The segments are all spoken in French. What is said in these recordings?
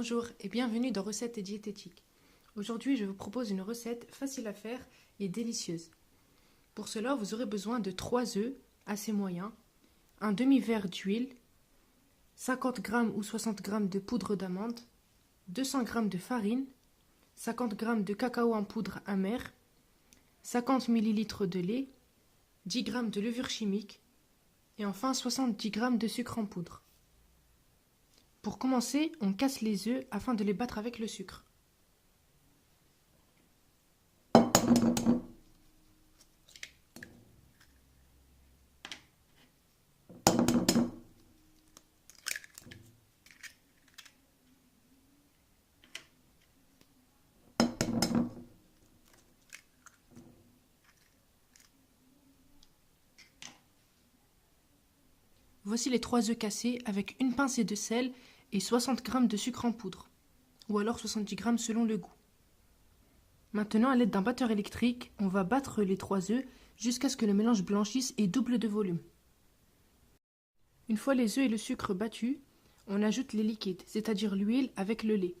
Bonjour et bienvenue dans Recettes et diététiques. Aujourd'hui, je vous propose une recette facile à faire et délicieuse. Pour cela, vous aurez besoin de 3 œufs assez moyens, un demi-verre d'huile, 50 g ou 60 g de poudre d'amande, 200 g de farine, 50 g de cacao en poudre amère, 50 ml de lait, 10 g de levure chimique et enfin 70 g de sucre en poudre. Pour commencer, on casse les œufs afin de les battre avec le sucre. Voici les 3 œufs cassés avec une pincée de sel et 60 g de sucre en poudre, ou alors 70 g selon le goût. Maintenant, à l'aide d'un batteur électrique, on va battre les 3 œufs jusqu'à ce que le mélange blanchisse et double de volume. Une fois les œufs et le sucre battus, on ajoute les liquides, c'est-à-dire l'huile avec le lait.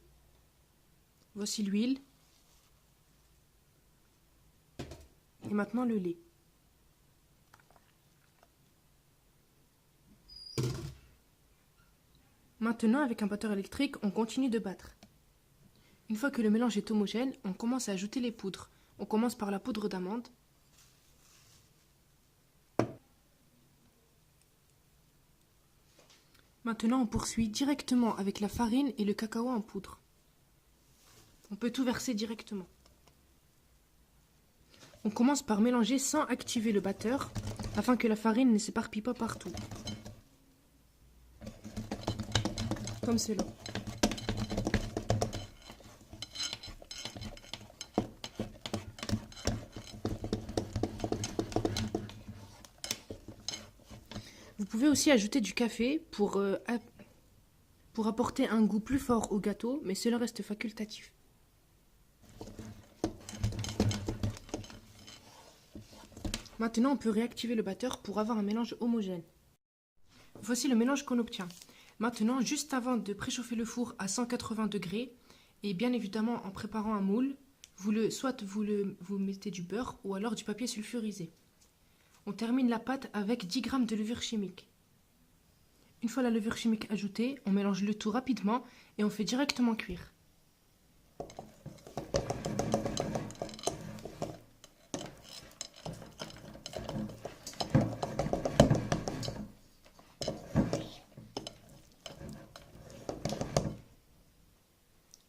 Voici l'huile et maintenant le lait. Maintenant, avec un batteur électrique, on continue de battre. Une fois que le mélange est homogène, on commence à ajouter les poudres. On commence par la poudre d'amande. Maintenant, on poursuit directement avec la farine et le cacao en poudre. On peut tout verser directement. On commence par mélanger sans activer le batteur, afin que la farine ne s'éparpille pas partout. Comme cela. Vous pouvez aussi ajouter du café pour apporter un goût plus fort au gâteau, mais cela reste facultatif. Maintenant, on peut réactiver le batteur pour avoir un mélange homogène. Voici le mélange qu'on obtient. Maintenant, juste avant de préchauffer le four à 180 degrés, et bien évidemment en préparant un moule, vous mettez du beurre ou alors du papier sulfurisé. On termine la pâte avec 10 g de levure chimique. Une fois la levure chimique ajoutée, on mélange le tout rapidement et on fait directement cuire.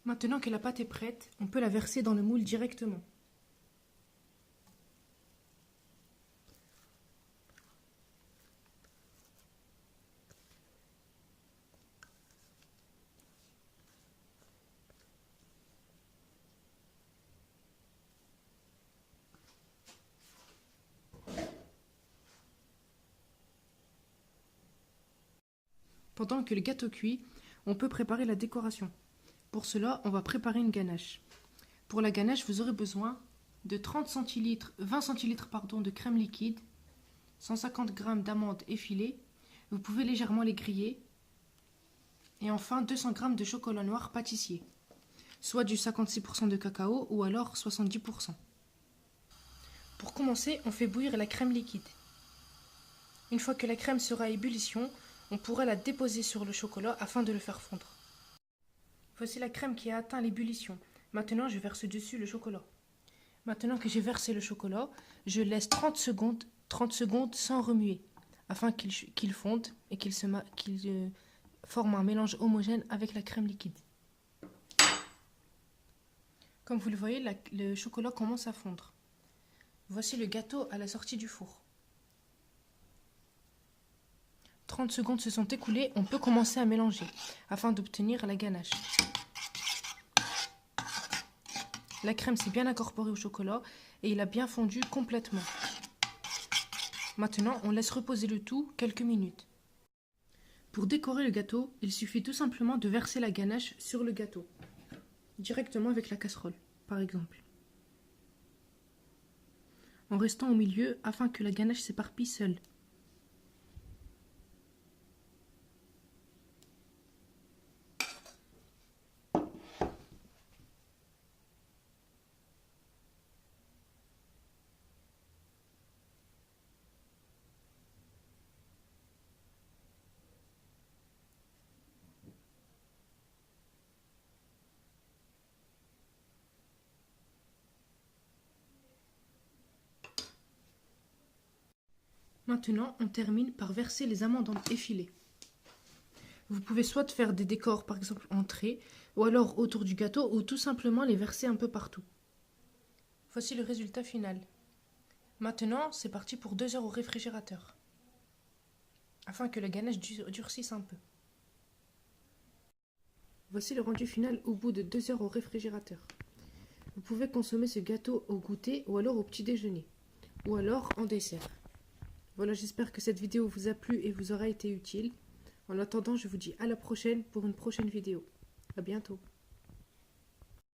Maintenant que la pâte est prête, on peut la verser dans le moule directement. Pendant que le gâteau cuit, on peut préparer la décoration. Pour cela, on va préparer une ganache. Pour la ganache, vous aurez besoin de 20 centilitres de crème liquide, 150 g d'amandes effilées, vous pouvez légèrement les griller, et enfin 200 g de chocolat noir pâtissier, soit du 56% de cacao ou alors 70%. Pour commencer, on fait bouillir la crème liquide. Une fois que la crème sera à ébullition, on pourra la déposer sur le chocolat afin de le faire fondre. Voici la crème qui a atteint l'ébullition. Maintenant, je verse dessus le chocolat. Maintenant que j'ai versé le chocolat, je laisse 30 secondes sans remuer, afin qu'il fonde et qu'il forme un mélange homogène avec la crème liquide. Comme vous le voyez, le chocolat commence à fondre. Voici le gâteau à la sortie du four. 30 secondes se sont écoulées, on peut commencer à mélanger afin d'obtenir la ganache. La crème s'est bien incorporée au chocolat et il a bien fondu complètement. Maintenant, on laisse reposer le tout quelques minutes. Pour décorer le gâteau, il suffit tout simplement de verser la ganache sur le gâteau, directement avec la casserole, par exemple, en restant au milieu afin que la ganache s'éparpille seule. Maintenant, on termine par verser les amandes effilées. Vous pouvez soit faire des décors, par exemple en trait, ou alors autour du gâteau, ou tout simplement les verser un peu partout. Voici le résultat final. Maintenant, c'est parti pour 2 heures au réfrigérateur, afin que la ganache durcisse un peu. Voici le rendu final au bout de 2 heures au réfrigérateur. Vous pouvez consommer ce gâteau au goûter ou alors au petit déjeuner, ou alors en dessert. Voilà, j'espère que cette vidéo vous a plu et vous aura été utile. En attendant, je vous dis à la prochaine pour une prochaine vidéo. À bientôt.